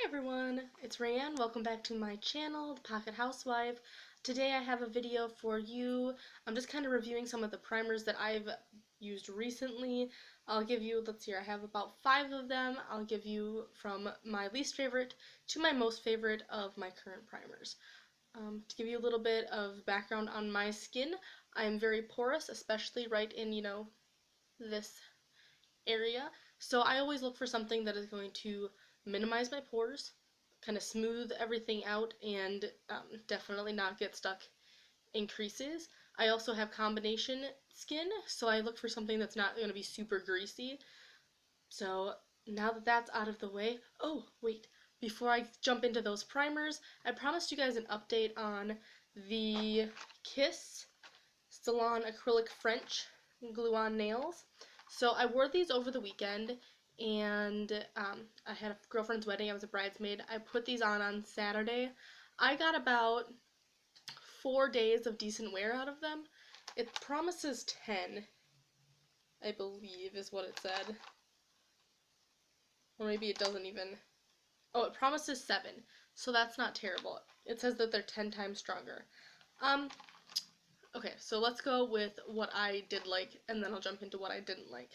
Hi everyone, it's Rayanne. Welcome back to my channel, The Pocket Housewife. Today I have a video for you. I'm just kind of reviewing some of the primers that I've used recently. I'll give you, let's see, I have about 5 of them. I'll give you from my least favorite to my most favorite of my current primers. To give you a little bit of background on my skin, I am very porous, especially right in, this area. So I always look for something that is going to minimize my pores, kind of smooth everything out, and definitely not get stuck in creases. I also have combination skin, so I look for something that's not going to be super greasy. So now that that's out of the way, oh wait, before I jump into those primers, I promised you guys an update on the Kiss Salon Acrylic French glue-on nails. So I wore these over the weekend, and I had a girlfriend's wedding. I was a bridesmaid. I put these on Saturday. I got about 4 days of decent wear out of them. It promises 10, I believe, is what it said. Or maybe it doesn't even. Oh, it promises 7, so that's not terrible. It says that they're 10 times stronger. Okay, so let's go with what I did like, and then I'll jump into what I didn't like.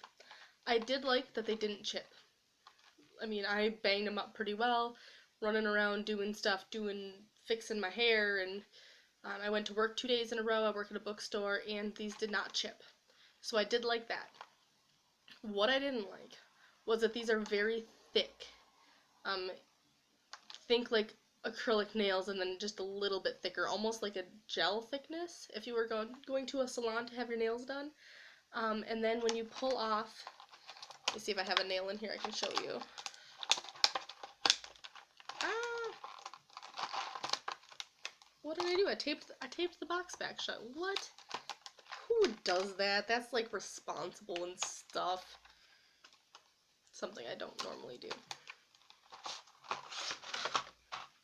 I did like that they didn't chip. I mean, I banged them up pretty well, running around doing stuff, fixing my hair, and I went to work 2 days in a row. I work at a bookstore, and these did not chip. So I did like that. What I didn't like was that these are very thick. Think like acrylic nails and then just a little bit thicker, almost like a gel thickness if you were going to a salon to have your nails done. And then when you pull off, let me see if I have a nail in here I can show you. What did I do? I taped the box back shut. What? Who does that? That's like responsible and stuff. Something I don't normally do.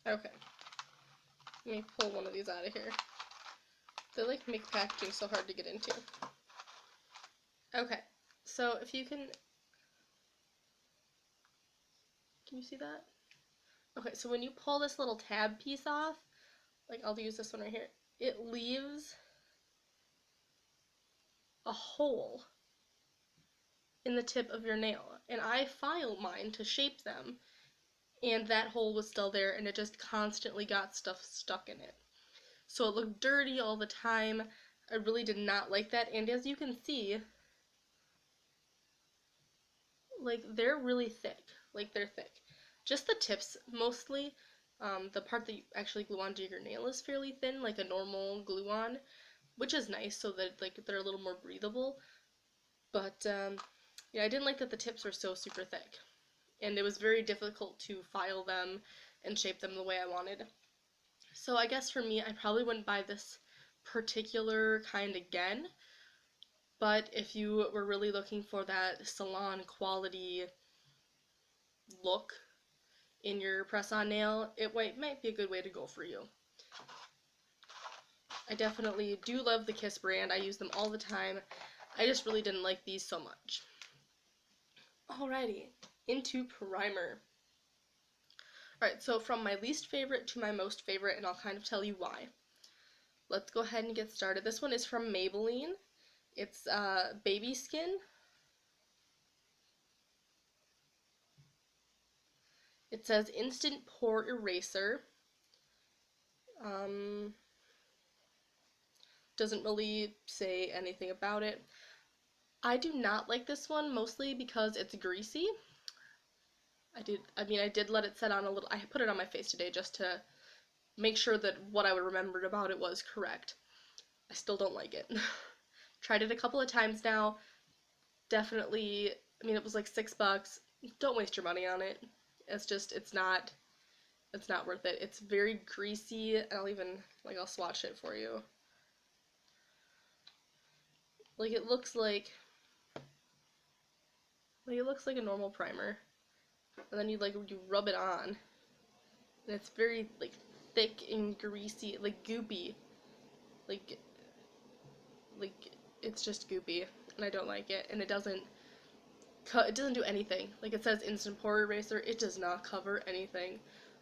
Okay. Let me pull one of these out of here. They like make packaging so hard to get into. Okay. So if you can you see that? Okay, so when you pull this little tab piece off, like I'll use this one right here, it leaves a hole in the tip of your nail. And I filed mine to shape them, and that hole was still there, and it just constantly got stuff stuck in it. So it looked dirty all the time. I really did not like that, and as you can see, like, they're really thick. Like, they're thick. Just the tips, mostly. The part that you actually glue onto your nail is fairly thin, like a normal glue-on, which is nice, so that, like, they're a little more breathable. But, yeah, I didn't like that the tips were so super thick. And it was very difficult to file them and shape them the way I wanted. So I guess for me, I probably wouldn't buy this particular kind again. But if you were really looking for that salon quality look in your press-on nail, it might be a good way to go for you. I definitely do love the Kiss brand. I use them all the time. I just really didn't like these so much. Alrighty, into primer. Alright, so from my least favorite to my most favorite, and I'll kind of tell you why. Let's go ahead and get started. This one is from Maybelline. It's Baby Skin. It says Instant Pore Eraser. Doesn't really say anything about it. I do not like this one, mostly because it's greasy. I did let it set on a little. I put it on my face today just to make sure that what I remembered about it was correct. I still don't like it. Tried it a couple of times now. Definitely, it was like $6. Don't waste your money on it. It's not worth it. It's very greasy, and I'll swatch it for you. Like, it looks like a normal primer, and then you rub it on, and it's very like thick and greasy, like goopy, like it's just goopy, and I don't like it, and it doesn't it doesn't do anything. Like it says instant pore eraser, it does not cover anything.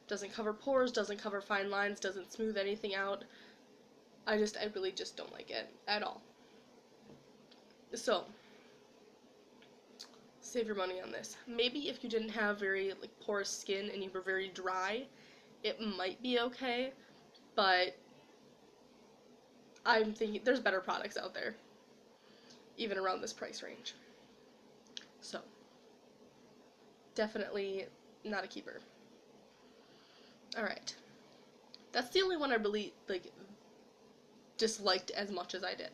Doesn't cover pores, doesn't cover fine lines, doesn't smooth anything out. I really just don't like it at all. So, save your money on this. Maybe if you didn't have very like porous skin and you were very dry, it might be okay, but I'm thinking there's better products out there, even around this price range. So, definitely not a keeper. Alright. That's the only one I really, disliked as much as I did.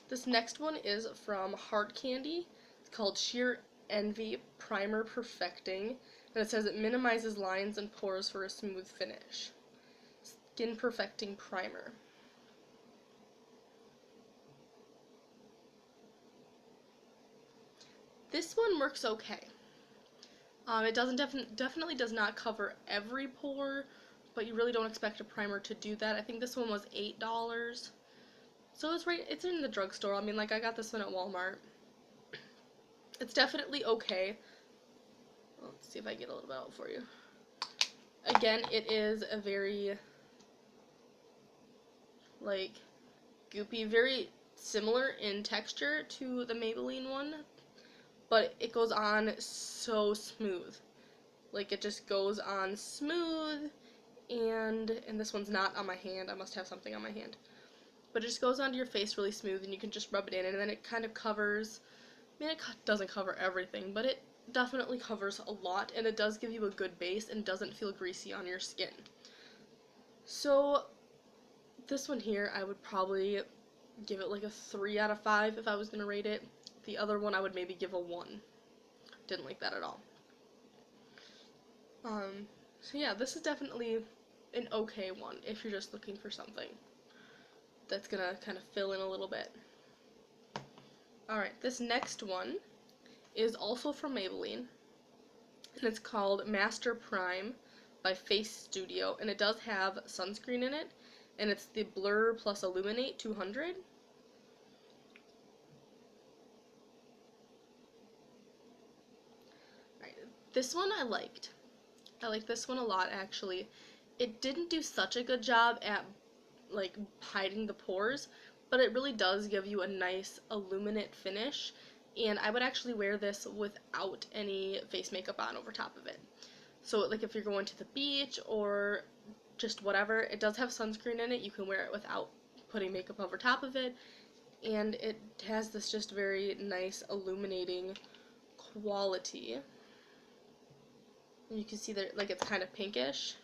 This next one is from Hard Candy. It's called Sheer Envy Primer Perfecting. And it says it minimizes lines and pores for a smooth finish. Skin Perfecting Primer. This one works okay. It definitely does not cover every pore, but you really don't expect a primer to do that. I think this one was $8. So it's in the drugstore. I mean, like, I got this one at Walmart. It's definitely okay. Let's see if I get a little bit out for you. Again, it is a very, goopy, very similar in texture to the Maybelline one, but it goes on so smooth. Like, it just goes on smooth, and this one's not on my hand. I must have something on my hand. But it just goes onto your face really smooth, and you can just rub it in, and then it kind of covers, I mean, it doesn't cover everything, but it definitely covers a lot, and it does give you a good base, and doesn't feel greasy on your skin. So, this one here, I would probably give it like a 3 out of 5 if I was going to rate it. The other one I would maybe give a 1. Didn't like that at all. So yeah, this is definitely an okay one if you're just looking for something that's gonna kind of fill in a little bit. Alright, this next one is also from Maybelline, and it's called Master Prime by Face Studio, and it does have sunscreen in it, and it's the Blur Plus Illuminate 200. Alright, this one I liked. I like this one a lot, actually. It didn't do such a good job at, hiding the pores, but it really does give you a nice illuminate finish, and I would actually wear this without any face makeup on over top of it. So, if you're going to the beach or just whatever, it does have sunscreen in it. You can wear it without putting makeup over top of it, and it has this just very nice illuminating quality. You can see that, it's kind of pinkish.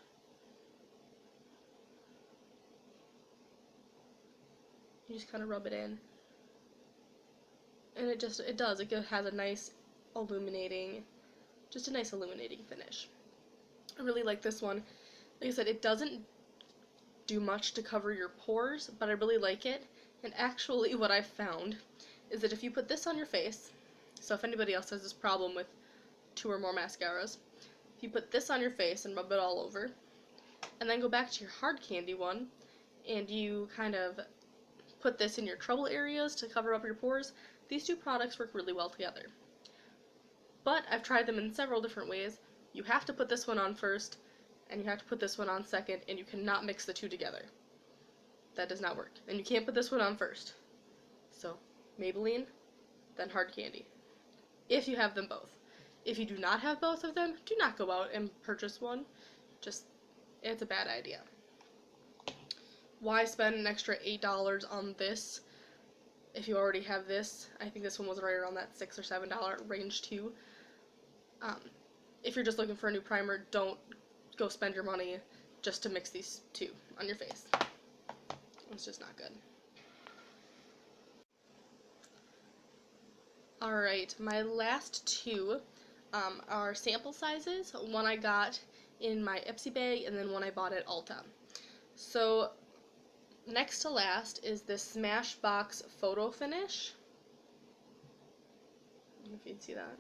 You just kind of rub it in. And it has a nice illuminating finish. I really like this one. Like I said, it doesn't do much to cover your pores, but I really like it. And actually what I found is that if you put this on your face, so if anybody else has this problem with 2 or more mascaras, if you put this on your face and rub it all over, and then go back to your Hard Candy one, and you kind of put this in your trouble areas to cover up your pores, these 2 products work really well together. But I've tried them in several different ways. You have to put this one on first, and you have to put this one on second, and you cannot mix the 2 together. That does not work. And you can't put this one on first. So, Maybelline, then Hard Candy. If you have them both. If you do not have both of them, do not go out and purchase one. It's a bad idea. Why spend an extra $8 on this if you already have this? I think this one was right around that $6 or $7 range too. If you're just looking for a new primer, don't go spend your money just to mix these 2 on your face. It's just not good. Alright, my last 2 are sample sizes. One I got in my Ipsy bag, and then one I bought at Ulta. So, next to last is this Smashbox Photo Finish. I don't know if you can see that.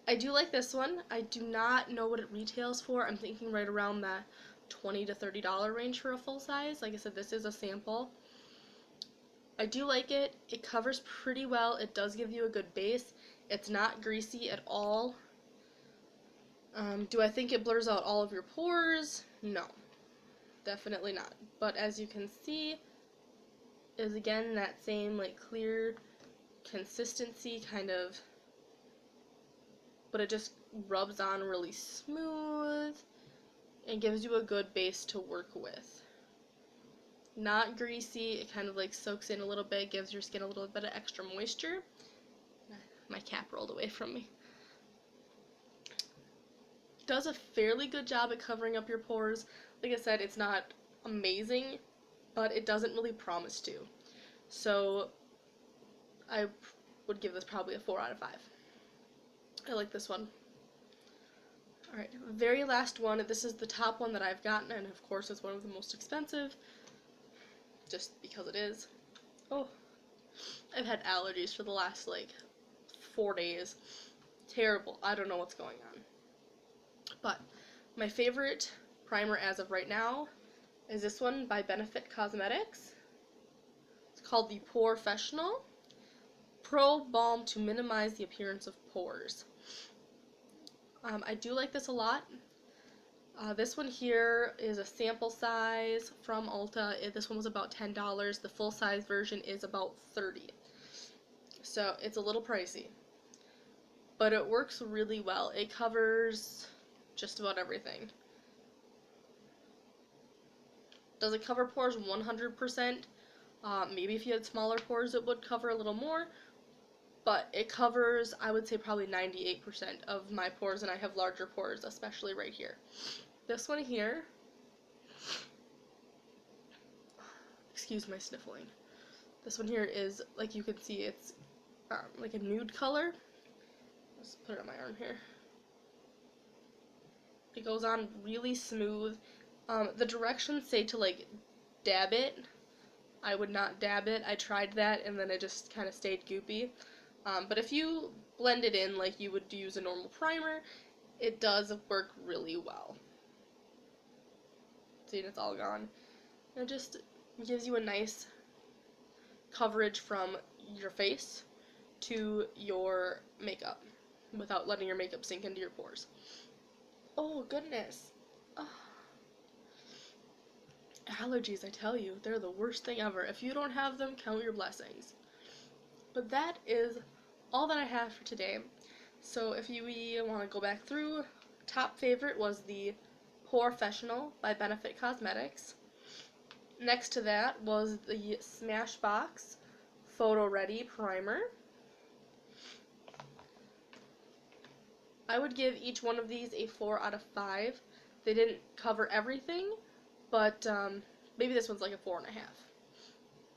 I do like this one. I do not know what it retails for. I'm thinking right around that $20 to $30 range for a full size. Like I said, this is a sample. I do like it. It covers pretty well. It does give you a good base. It's not greasy at all. Do I think it blurs out all of your pores? No, definitely not. But as you can see, is again that same like clear consistency kind of, but it just rubs on really smooth and gives you a good base to work with. Not greasy, it kind of like soaks in a little bit, gives your skin a little bit of extra moisture. My cap rolled away from me. Does a fairly good job at covering up your pores. Like I said, it's not amazing, but it doesn't really promise to. So I would give this probably a 4 out of 5. I like this one. Alright, very last one. This is the top one that I've gotten, and of course it's one of the most expensive, just because it is. Oh, I've had allergies for the last like 4 days. Terrible. I don't know what's going on. But my favorite primer as of right now is this one by Benefit Cosmetics. It's called the Porefessional Pro Balm to minimize the appearance of pores. I do like this a lot. This one here is a sample size from Ulta. This one was about $10. The full size version is about $30. So it's a little pricey. But it works really well. It covers just about everything. Does it cover pores 100%? Maybe if you had smaller pores it would cover a little more. But it covers, I would say, probably 98% of my pores, and I have larger pores, especially right here. This one here, excuse my sniffling. This one here is, like you can see, it's like a nude color. Let's put it on my arm here. It goes on really smooth. The directions say to like dab it. I would not dab it. I tried that and then it just kind of stayed goopy. But if you blend it in like you would use a normal primer, it does work really well. See, it's all gone. It just gives you a nice coverage from your face to your makeup without letting your makeup sink into your pores. Oh, goodness. Oh. Allergies, I tell you, they're the worst thing ever. If you don't have them, count your blessings. But that is all that I have for today. So if you want to go back through, top favorite was the Porefessional by Benefit Cosmetics. Next to that was the Smashbox Photo Ready Primer. I would give each one of these a 4 out of 5. They didn't cover everything, but maybe this one's like a 4.5.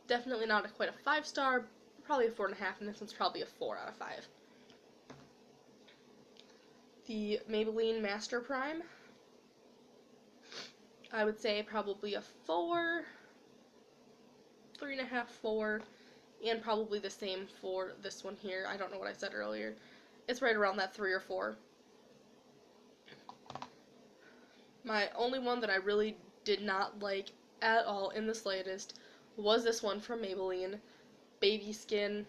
Definitely not quite a 5-star, probably a 4.5, and this one's probably a 4 out of 5. The Maybelline Master Prime, I would say probably a 4, 3.5, 4, and probably the same for this one here. I don't know what I said earlier. It's right around that 3 or 4. My only one that I really did not like at all in the slightest was this one from Maybelline, Baby Skin.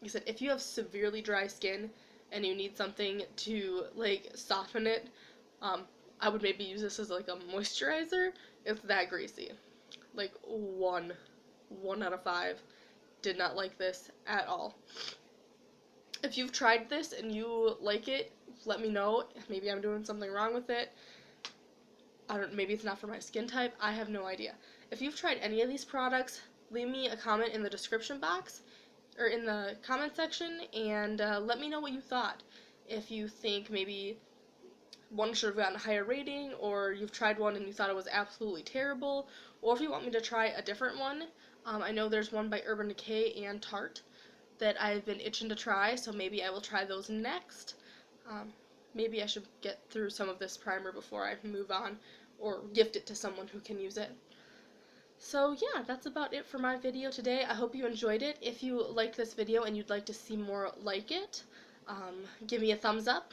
Like I said, if you have severely dry skin and you need something to like soften it, I would maybe use this as like a moisturizer. It's that greasy. Like 1 out of 5. Did not like this at all. If you've tried this and you like it, let me know. Maybe I'm doing something wrong with it. Maybe it's not for my skin type. I have no idea. If you've tried any of these products, leave me a comment in the description box or in the comment section and let me know what you thought. If you think maybe one should have gotten a higher rating, or you've tried one and you thought it was absolutely terrible, or if you want me to try a different one. I know there's one by Urban Decay and Tarte that I've been itching to try, so maybe I will try those next. Maybe I should get through some of this primer before I move on, or gift it to someone who can use it. So yeah, that's about it for my video today. I hope you enjoyed it. If you liked this video and you'd like to see more like it, give me a thumbs up,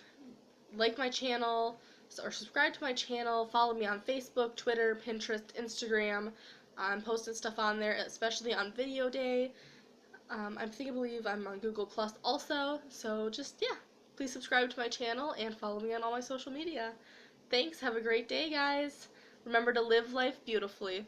like my channel, or subscribe to my channel, follow me on Facebook, Twitter, Pinterest, Instagram. I'm posting stuff on there, especially on video day. I think I believe I'm on Google Plus also, so just, yeah, please subscribe to my channel and follow me on all my social media. Thanks, have a great day, guys. Remember to live life beautifully.